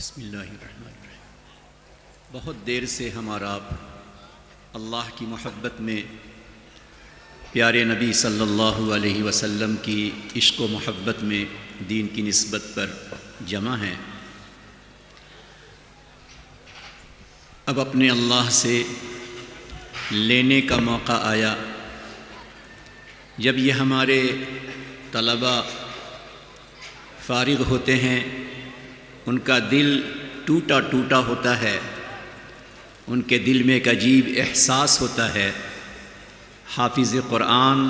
بسم اللہ الرحمن الرحیم۔ بہت دیر سے ہم اور آپ اللہ کی محبت میں پیارے نبی صلی اللہ علیہ وسلم کی عشق و محبت میں دین کی نسبت پر جمع ہیں۔ اب اپنے اللہ سے لینے کا موقع آیا، جب یہ ہمارے طلباء فارغ ہوتے ہیں، ان کا دل ٹوٹا ٹوٹا ہوتا ہے، ان کے دل میں ایک عجیب احساس ہوتا ہے، حافظ قرآن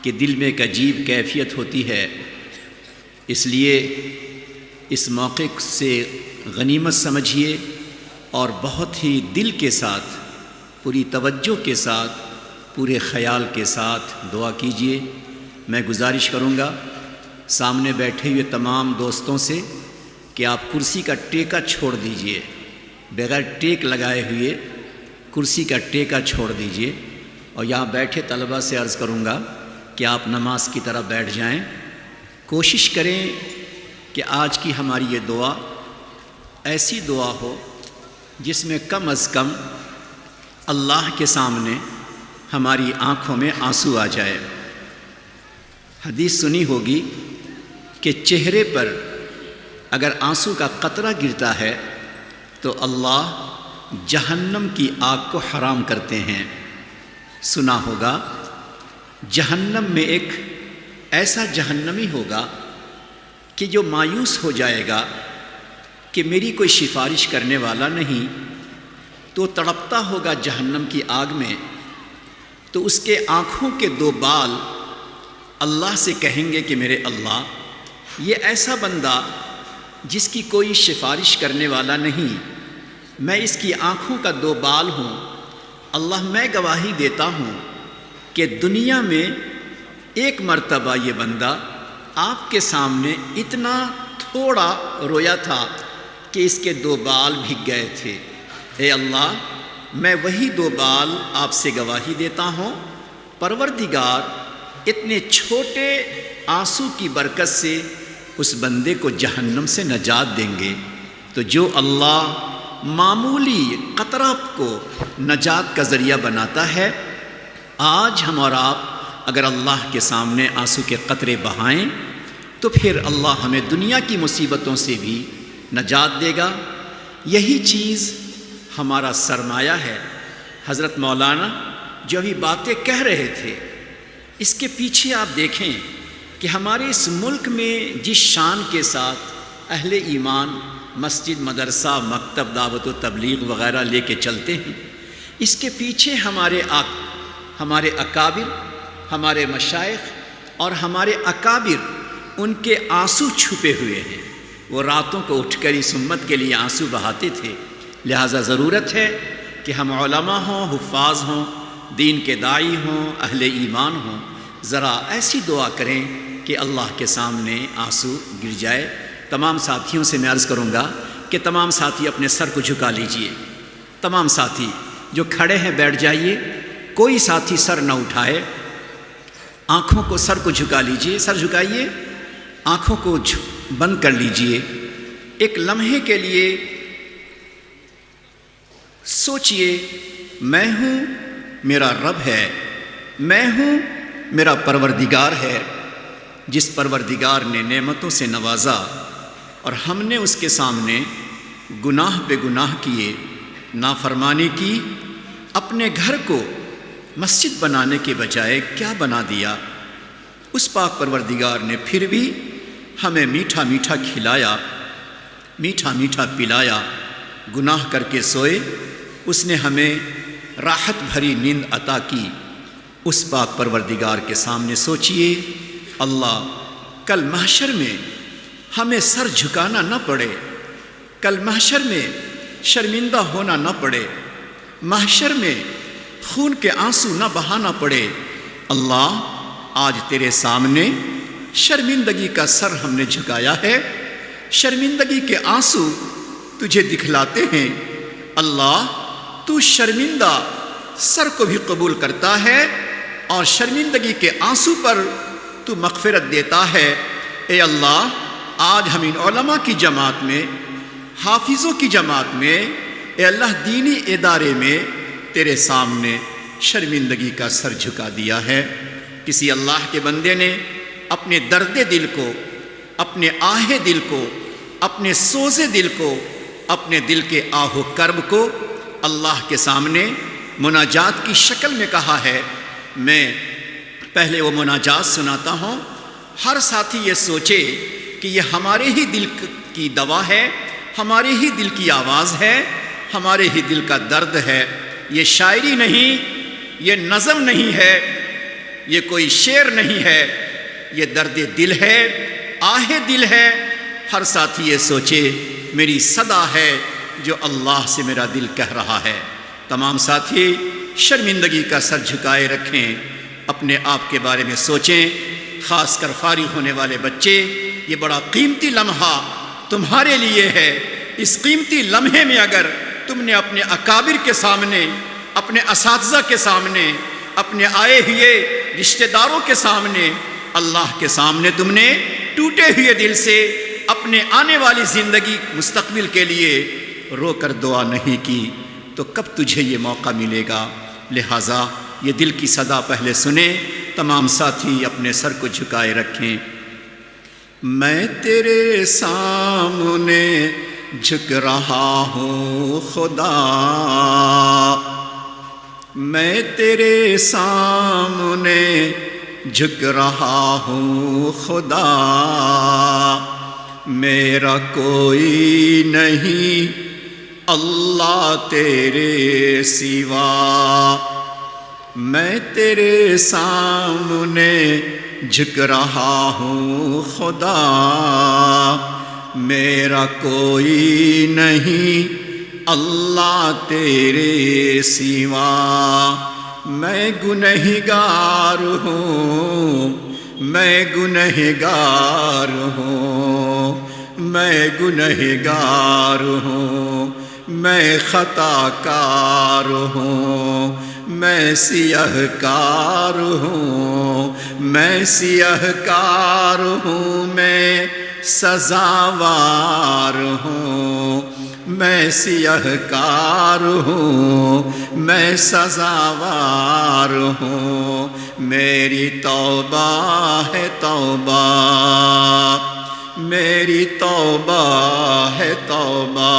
کے دل میں ایک عجیب کیفیت ہوتی ہے۔ اس لیے اس موقع سے غنیمت سمجھیے اور بہت ہی دل کے ساتھ، پوری توجہ کے ساتھ، پورے خیال کے ساتھ دعا کیجیے۔ میں گزارش کروں گا سامنے بیٹھے ہوئے تمام دوستوں سے کہ آپ کرسی کا ٹیکا چھوڑ دیجئے، بغیر ٹیک لگائے ہوئے کرسی کا ٹیکا چھوڑ دیجئے، اور یہاں بیٹھے طلباء سے عرض کروں گا کہ آپ نماز کی طرح بیٹھ جائیں۔ کوشش کریں کہ آج کی ہماری یہ دعا ایسی دعا ہو جس میں کم از کم اللہ کے سامنے ہماری آنکھوں میں آنسو آ جائے۔ حدیث سنی ہوگی کہ چہرے پر اگر آنسو کا قطرہ گرتا ہے تو اللہ جہنم کی آگ کو حرام کرتے ہیں۔ سنا ہوگا جہنم میں ایک ایسا جہنمی ہوگا کہ جو مایوس ہو جائے گا کہ میری کوئی سفارش کرنے والا نہیں، تو تڑپتا ہوگا جہنم کی آگ میں، تو اس کے آنکھوں کے دو بال اللہ سے کہیں گے کہ میرے اللہ، یہ ایسا بندہ جس کی کوئی سفارش کرنے والا نہیں، میں اس کی آنکھوں کا دو بال ہوں، اللہ میں گواہی دیتا ہوں کہ دنیا میں ایک مرتبہ یہ بندہ آپ کے سامنے اتنا تھوڑا رویا تھا کہ اس کے دو بال بھگ گئے تھے۔ اے اللہ، میں وہی دو بال آپ سے گواہی دیتا ہوں، پروردگار اتنے چھوٹے آنسو کی برکت سے اس بندے کو جہنم سے نجات دیں گے۔ تو جو اللہ معمولی قطرہ کو نجات کا ذریعہ بناتا ہے، آج ہم اور آپ اگر اللہ کے سامنے آنسو کے قطرے بہائیں تو پھر اللہ ہمیں دنیا کی مصیبتوں سے بھی نجات دے گا۔ یہی چیز ہمارا سرمایہ ہے۔ حضرت مولانا جو ابھی باتیں کہہ رہے تھے، اس کے پیچھے آپ دیکھیں کہ ہمارے اس ملک میں جس شان کے ساتھ اہل ایمان مسجد، مدرسہ، مکتب، دعوت و تبلیغ وغیرہ لے کے چلتے ہیں، اس کے پیچھے ہمارے اکابر، ہمارے مشائخ اور ہمارے اکابر، ان کے آنسو چھپے ہوئے ہیں۔ وہ راتوں کو اٹھ کر اس امت کے لیے آنسو بہاتے تھے۔ لہٰذا ضرورت ہے کہ ہم علماء ہوں، حفاظ ہوں، دین کے داعی ہوں، اہل ایمان ہوں، ذرا ایسی دعا کریں کہ اللہ کے سامنے آنسو گر جائے۔ تمام ساتھیوں سے میں عرض کروں گا کہ تمام ساتھی اپنے سر کو جھکا لیجئے۔ تمام ساتھی جو کھڑے ہیں بیٹھ جائیے، کوئی ساتھی سر نہ اٹھائے، آنکھوں کو، سر کو جھکا لیجئے، سر جھکائیے، آنکھوں کو بند کر لیجئے۔ ایک لمحے کے لیے سوچئے، میں ہوں، میرا رب ہے، میں ہوں، میرا پروردگار ہے، جس پروردگار نے نعمتوں سے نوازا اور ہم نے اس کے سامنے گناہ پہ گناہ کیے، نافرمانی کی، اپنے گھر کو مسجد بنانے کے بجائے کیا بنا دیا۔ اس پاک پروردگار نے پھر بھی ہمیں میٹھا میٹھا کھلایا، میٹھا میٹھا پلایا، گناہ کر کے سوئے، اس نے ہمیں راحت بھری نیند عطا کی۔ اس پاک پروردگار کے سامنے سوچئے، اللہ کل محشر میں ہمیں سر جھکانا نہ پڑے، کل محشر میں شرمندہ ہونا نہ پڑے، محشر میں خون کے آنسو نہ بہانا پڑے۔ اللہ، آج تیرے سامنے شرمندگی کا سر ہم نے جھکایا ہے، شرمندگی کے آنسو تجھے دکھلاتے ہیں۔ اللہ، تو شرمندہ سر کو بھی قبول کرتا ہے اور شرمندگی کے آنسو پر تو مغفرت دیتا ہے۔ اے اللہ، آج ہم ان علماء کی جماعت میں حافظوں کی جماعت میں، اے اللہ دینی ادارے میں تیرے سامنے شرمندگی کا سر جھکا دیا ہے۔ کسی اللہ کے بندے نے اپنے درد دل کو، اپنے آہ دل کو، اپنے سوز دل کو، اپنے دل کے آہ و کرب کو اللہ کے سامنے مناجات کی شکل میں کہا ہے۔ میں پہلے وہ مناجات سناتا ہوں، ہر ساتھی یہ سوچے کہ یہ ہمارے ہی دل کی دوا ہے، ہمارے ہی دل کی آواز ہے، ہمارے ہی دل کا درد ہے۔ یہ شاعری نہیں، یہ نظم نہیں ہے، یہ کوئی شعر نہیں ہے، یہ درد دل ہے، آہ دل ہے۔ ہر ساتھی یہ سوچے میری صدا ہے جو اللہ سے میرا دل کہہ رہا ہے۔ تمام ساتھی شرمندگی کا سر جھکائے رکھیں، اپنے آپ کے بارے میں سوچیں، خاص کر فارغ ہونے والے بچے، یہ بڑا قیمتی لمحہ تمہارے لیے ہے۔ اس قیمتی لمحے میں اگر تم نے اپنے اکابر کے سامنے، اپنے اساتذہ کے سامنے، اپنے آئے ہوئے رشتہ داروں کے سامنے، اللہ کے سامنے تم نے ٹوٹے ہوئے دل سے اپنے آنے والی زندگی مستقبل کے لیے رو کر دعا نہیں کی تو کب تجھے یہ موقع ملے گا؟ لہٰذا یہ دل کی صدا پہلے سنیں۔ تمام ساتھی اپنے سر کو جھکائے رکھیں۔ میں تیرے سامنے جھک رہا ہوں خدا، میں تیرے سامنے جھک رہا ہوں خدا، میرا کوئی نہیں اللہ تیرے سوا، میں تیرے سامنے جھک رہا ہوں خدا، میرا کوئی نہیں اللہ تیرے سوا، میں گنہگار ہوں، میں گنہگار ہوں، میں گنہگار ہوں، میں خطا کار ہوں، میں سیاہ کار ہوں، میں سیاہ کار ہوں، میں سزاوار ہوں، میں سیاہ کار ہوں، میں سزاوار ہوں، میری توبہ ہے توبہ، میری توبہ ہے توبہ،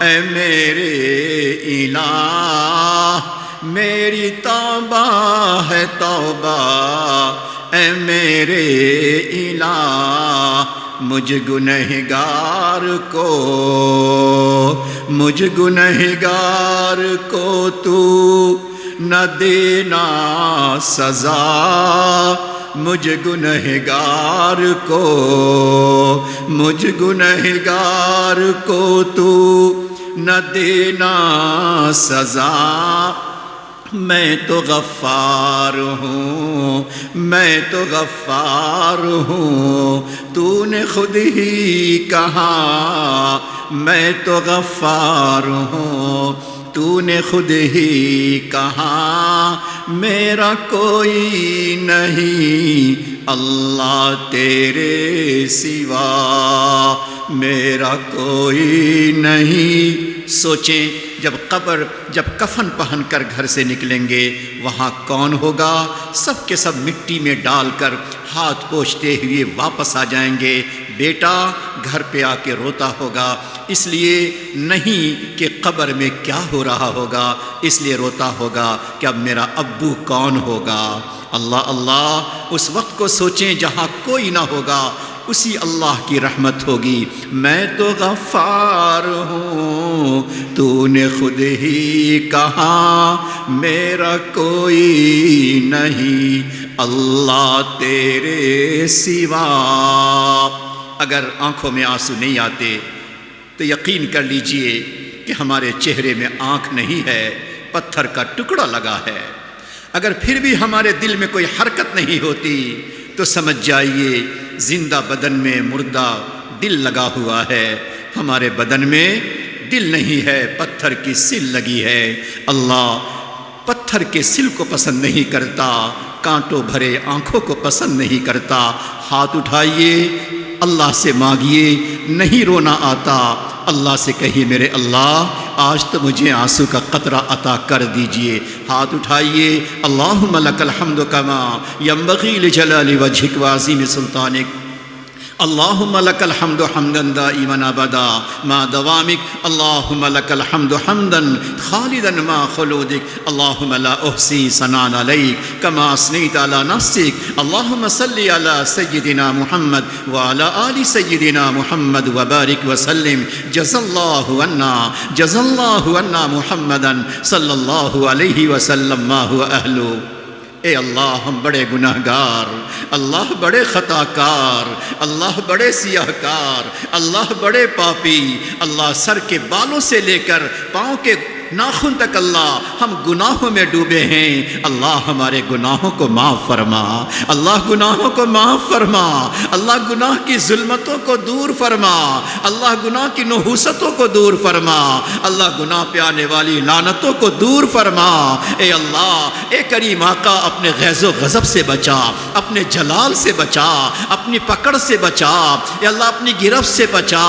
اے میرے الہ، میری توبہ ہے توبہ، اے میرے الہ، مجھ گنہگار کو، مجھ گنہگار کو تو نہ دینا سزا، مجھ گنہگار کو، مجھ گنہگار کو تو نہ دینا سزا، میں تو غفار ہوں، میں تو غفار ہوں، تو نے خود ہی کہا میں تو غفار ہوں، تو نے خود ہی کہا میرا کوئی نہیں اللہ تیرے سوا، میرا کوئی نہیں۔ سوچیں جب کفن پہن کر گھر سے نکلیں گے وہاں کون ہوگا؟ سب کے سب مٹی میں ڈال کر ہاتھ پوچھتے ہوئے واپس آ جائیں گے۔ بیٹا گھر پہ آ کے روتا ہوگا، اس لیے نہیں کہ قبر میں کیا ہو رہا ہوگا، اس لیے روتا ہوگا کہ اب میرا ابو کون ہوگا۔ اللہ اللہ، اس وقت کو سوچیں جہاں کوئی نہ ہوگا، اسی اللہ کی رحمت ہوگی۔ میں تو غفار ہوں، تو نے خود ہی کہا میرا کوئی نہیں اللہ تیرے سوا۔ اگر آنکھوں میں آنسو نہیں آتے تو یقین کر لیجئے کہ ہمارے چہرے میں آنکھ نہیں ہے، پتھر کا ٹکڑا لگا ہے۔ اگر پھر بھی ہمارے دل میں کوئی حرکت نہیں ہوتی تو سمجھ جائیے زندہ بدن میں مردہ دل لگا ہوا ہے۔ ہمارے بدن میں دل نہیں ہے، پتھر کی سل لگی ہے۔ اللہ پتھر کے سل کو پسند نہیں کرتا، کانٹوں بھرے آنکھوں کو پسند نہیں کرتا۔ ہاتھ اٹھائیے، اللہ سے مانگیے، نہیں رونا آتا اللہ سے کہیے میرے اللہ آج تو مجھے آنسو کا قطرہ عطا کر دیجئے۔ ہاتھ اٹھائیے، اللہم لک الحمد کما ینبغی لجلال وجہک وعظیم سلطانک، اللہم لک الحمد حمدا دائما ابدا ما دوامک، اللہم لک الحمد حمدا خالدا ما خلودک، اللہم لا احصی ثناء علیک کما اثنیت علی نفسک، اللہم صلی علی سیدنا محمد وعلی آل سیدنا محمد وبارک وسلم، جزا اللہ عنا محمدا صلی اللہ علیہ وسلم ما هو اہلو۔ اے اللہ ہم بڑے گناہ گار، اللہ بڑے خطا کار، اللہ بڑے سیاہ کار، اللہ بڑے پاپی، اللہ سر کے بالوں سے لے کر پاؤں کے ناخن تک اللہ ہم گناہوں میں ڈوبے ہیں، اللہ ہمارے گناہوں کو معاف فرما، اللہ گناہوں کو معاف فرما، اللہ گناہ کی ظلمتوں کو دور فرما، اللہ گناہ کی نحوستوں کو دور فرما، اللہ گناہ پہ آنے والی لعنتوں کو دور فرما۔ اے اللہ، اے کریم آقا اپنے غیظ و غضب سے بچا، اپنے جلال سے بچا، اپنی پکڑ سے بچا، اے اللہ اپنی گرفت سے بچا،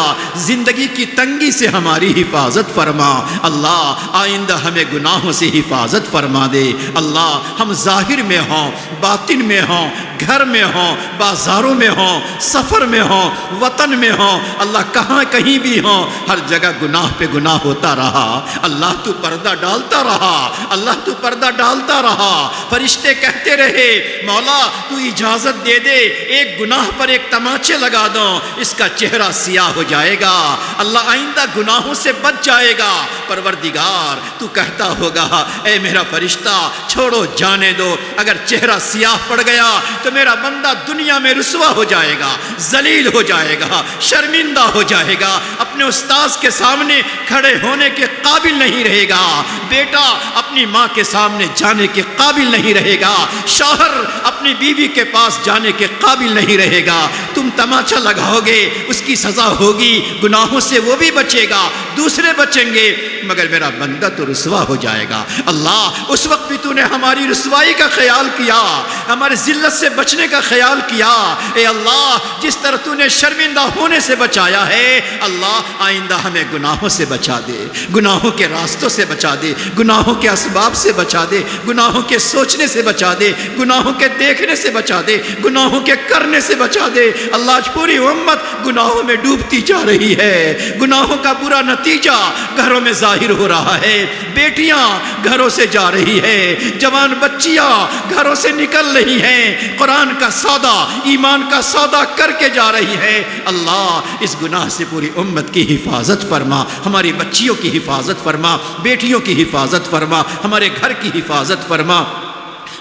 زندگی کی تنگی سے ہماری حفاظت فرما، اللہ آئندہ ہمیں گناہوں سے حفاظت فرما دے۔ اللہ ہم ظاہر میں ہوں، باطن میں ہوں، گھر میں ہوں، بازاروں میں ہوں، سفر میں ہوں، وطن میں ہوں، اللہ کہاں کہیں بھی ہوں، ہر جگہ گناہ پہ گناہ ہوتا رہا، اللہ تو پردہ ڈالتا رہا، اللہ تو پردہ ڈالتا رہا، فرشتے کہتے رہے مولا تو اجازت دے دے ایک گناہ پر ایک تماچے لگا دو، اس کا چہرہ سیاہ ہو جائے گا، اللہ آئندہ گناہوں سے بچ جائے گا۔ پروردگار تو کہتا ہوگا اے میرا فرشتہ چھوڑو جانے دو، اگر چہرہ سیاہ پڑ گیا تو میرا بندہ دنیا میں رسوا ہو جائے گا، ذلیل ہو جائے گا، شرمندہ ہو جائے گا، اپنے استاذ کے سامنے کھڑے ہونے کے قابل نہیں رہے گا، بیٹا اپنی ماں کے سامنے جانے کے قابل نہیں رہے گا، شوہر اپنی بیوی کے پاس جانے کے قابل نہیں رہے گا۔ تم تماچا لگاؤ گے، اس کی سزا ہوگی، گناہوں سے وہ بھی بچے گا، دوسرے بچیں گے، مگر میرا بندہ تو رسوا ہو جائے گا۔ اللہ اس وقت بھی تو نے ہماری رسوائی کا خیال کیا، ہمارے ذلت سے بچنے کا خیال کیا۔ اے اللہ جس طرح تو نے شرمندہ ہونے سے بچایا ہے، اللہ آئندہ ہمیں گناہوں سے بچا دے، گناہوں کے راستوں سے بچا دے، گناہوں کے اسباب سے بچا دے، گناہوں کے سوچنے سے بچا دے، گناہوں کے دیکھنے سے بچا دے، گناہوں کے کرنے سے بچا دے۔ اللہ آج پوری امت گناہوں میں ڈوبتی جا رہی ہے، گناہوں کا برا نتیجہ گھروں میں ظاہر ہو رہا ہے، بیٹیاں گھروں سے جا رہی ہے، جوان بچیاں گھروں سے نکل رہی ہیں، قرآن کا سودا ایمان کا سودا کر کے جا رہی ہے۔ اللہ اس گناہ سے پوری امت کی حفاظت فرما، ہماری بچیوں کی حفاظت فرما، بیٹیوں کی حفاظت فرما، ہمارے گھر کی حفاظت فرما،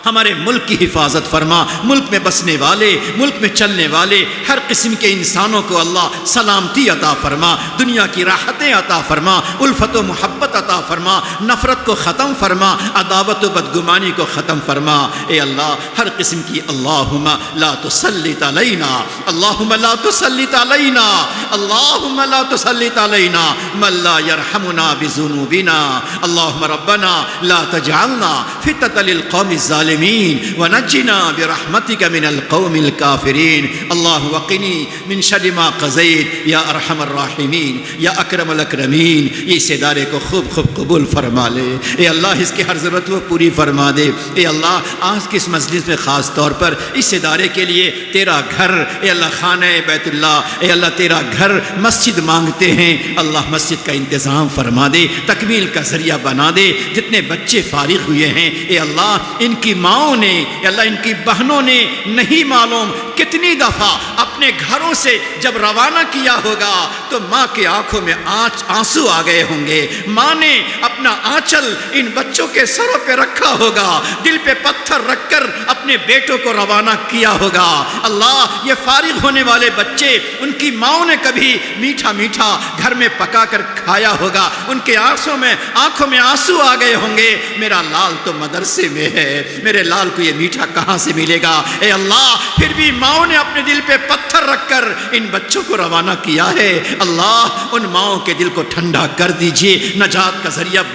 ہمارے ملک کی حفاظت فرما، ملک میں بسنے والے، ملک میں چلنے والے ہر قسم کے انسانوں کو اللہ سلامتی عطا فرما، دنیا کی راحتیں عطا فرما، الفت و محبت عطا فرما، نفرت کو ختم فرما، عداوت و بدگمانی کو ختم فرما۔ اے اللہ ہر قسم کی اللہم لا تسلط علینا، اللہم لا تسلط علینا، اللہم لا تسلط علینا من لا یرحمنا بذنوبنا، اللہم ربنا لا تجعلنا فتنة للقوم الظالمین ونجنا برحمتك من القوم الكافرین، اللہ وقنی من شر ما قضیت یا ارحم الراحمین یا اکرم الاکرمین۔ یہ اس ادارے کو خوب خوب قبول فرما لے، اے اللہ اس کی ہر ضرورت وہ پوری فرما دے۔ اے اللہ آج کی اس مجلس میں خاص طور پر اس ادارے کے لیے تیرا گھر، اے اللہ خانہ بیت اللہ، اے اللہ تیرا گھر مسجد مانگتے ہیں، اللہ مسجد کا انتظام فرما دے، تکمیل کا ذریعہ بنا دے۔ جتنے بچے فارغ ہوئے ہیں اے اللہ ان کی ماؤں نے، اے اللہ ان کی بہنوں نے نہیں معلوم کتنی دفعہ اپنے گھروں سے جب روانہ کیا ہوگا تو ماں کی آنکھوں میں آنسو آ گئے ہوں گے، ماں نے اپنا آنچل ان بچوں کے سروں پہ رکھا ہوگا، دل پہ پتھر رکھ کر اپنے بیٹوں کو روانہ کیا ہوگا۔ اللہ یہ فارغ ہونے والے بچے ان کی ماؤں نے کبھی میٹھا میٹھا گھر میں پکا کر کھایا ہوگا، ان کے آنکھوں میں آنسو آ گئے ہوں گے، میرا لال تو مدرسے میں ہے، میرے لال کو یہ میٹھا کہاں سے ملے گا۔ اے اللہ پھر بھی ماؤں نے اپنے دل پہ پتھر رکھ کر ان بچوں کو روانہ کیا ہے، اللہ ان ماؤں کے دل کو ٹھنڈا کر دیجئے، نجات کا ذریعہ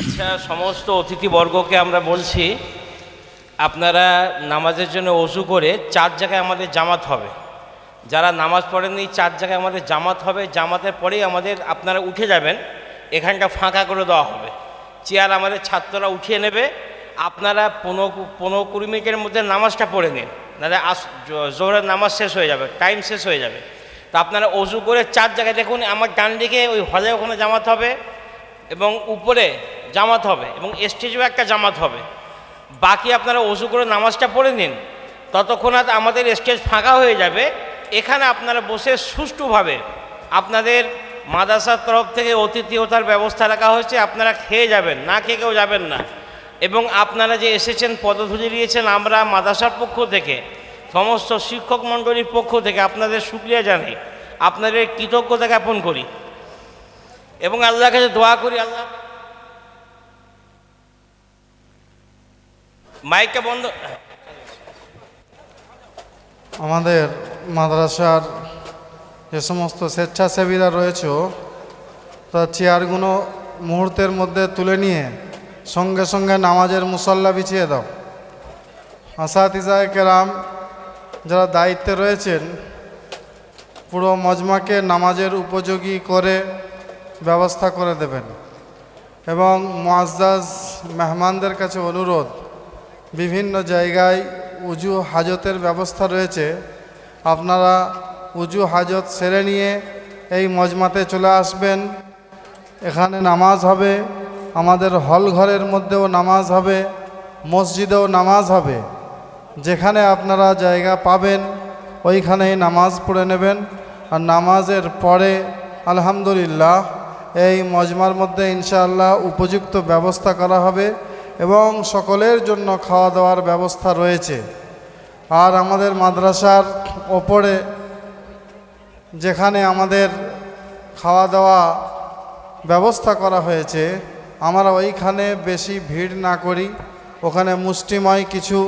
আচ্ছা, সমস্ত অতিথিবর্গকে আমরা বলছি আপনারা নামাজের জন্য ওযু করে 4 জায়গায় আমাদের জামাত হবে। যারা নামাজ পড়েননি 4 জায়গায় আমাদের জামাত হবে। জামাতের পরেই আপনারা উঠে যাবেন, এখানটা ফাঁকা করে দেওয়া হবে, চেয়ার আমাদের ছাত্ররা উঠিয়ে নেবে। আপনারা 15-20 মিনিটের মধ্যে নামাজটা পড়ে নিন, নাহলে জোহরের নামাজ শেষ হয়ে যাবে, টাইম শেষ হয়ে যাবে। তো আপনারা ওযু করে 4 জায়গায়, দেখুন আমার ডান দিকে ওই হলে ওখানে জামাত হবে এবং উপরে জামাত হবে এবং স্টেজেও একটা জামাত হবে। বাকি আপনারা ওযু করে নামাজটা পড়ে নিন, ততক্ষণ আমাদের স্টেজ ফাঁকা হয়ে যাবে। এখানে আপনারা বসে সুষ্ঠুভাবে আপনাদের মাদ্রাসার তরফ থেকে অতিথিয়তার ব্যবস্থা রাখা হয়েছে, আপনারা খেয়ে যাবেন, না খেয়ে কেউ যাবেন না। এবং আপনারা যে এসেছেন, পদধূলি দিয়েছেন, আমরা মাদ্রাসার পক্ষ থেকে, সমস্ত শিক্ষক মণ্ডলীর পক্ষ থেকে আপনাদের শুকরিয়া জানাই, আপনাদের কৃতজ্ঞতা জ্ঞাপন করি এবং আল্লাহর কাছে দোয়া করি। আল্লাহ মাইকটা বন্ধ। আমাদের মাদ্রাসার যে সমস্ত স্বেচ্ছাসেবীরা রয়েছে তার চেয়ারগুলো মুহূর্তের মধ্যে তুলে নিয়ে সঙ্গে সঙ্গে নামাজের মুসল্লা বিছিয়ে দাও। আসাতিজায়ে কেরাম যারা দায়িত্বে রয়েছেন পুরো মজমাকে নামাজের উপযোগী করে ব্যবস্থা করে দেবেন। এবং মুআজ্জাজ মেহমানদের কাছে অনুরোধ, বিভিন্ন জায়গায় উজু হাজতের ব্যবস্থা রয়েছে, আপনারা উজু হাজত সেরে নিয়ে এই মজমাতে চলে আসবেন। এখানে নামাজ হবে, আমাদের হল ঘরের মধ্যেও নামাজ হবে, মসজিদেও নামাজ হবে। যেখানে আপনারা জায়গা পাবেন ওইখানেই নামাজ পড়ে নেবেন। আর নামাজের পরে আলহামদুলিল্লাহ এই মজমার মধ্যে ইনশাআল্লাহ উপযুক্ত ব্যবস্থা করা হবে এবং সকলের জন্য খাওয়া দাওয়ার ব্যবস্থা রয়েছে। আর আমাদের মাদ্রাসার ওপরে যেখানে আমাদের খাওয়া দাওয়া ব্যবস্থা করা হয়েছে, আমরা ওইখানে বেশি ভিড় না করি, ওখানে মুষ্টিময় কিছু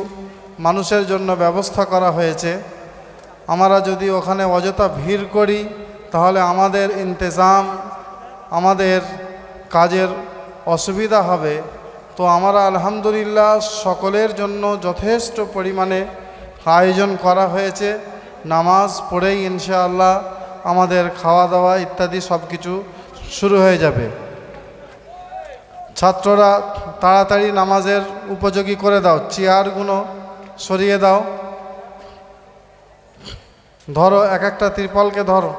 মানুষের জন্য ব্যবস্থা করা হয়েছে। আমরা যদি ওখানে অযথা ভিড় করি তাহলে আমাদের ইন্তেজাম, আমাদের কাজের অসুবিধা হবে। তো আমরা আলহামদুলিল্লাহ সকলের জন্য যথেষ্ট পরিমাণে আয়োজন করা হয়েছে। নামাজ পড়েই ইনশাআল্লাহ আমাদের খাওয়া দাওয়া ইত্যাদি সব কিছু শুরু হয়ে যাবে। ছাত্ররা তাড়াতাড়ি নামাজের উপযোগী করে দাও, চেয়ারগুলো সরিয়ে দাও, ধরো এক একটা তিরপলকে ধরো।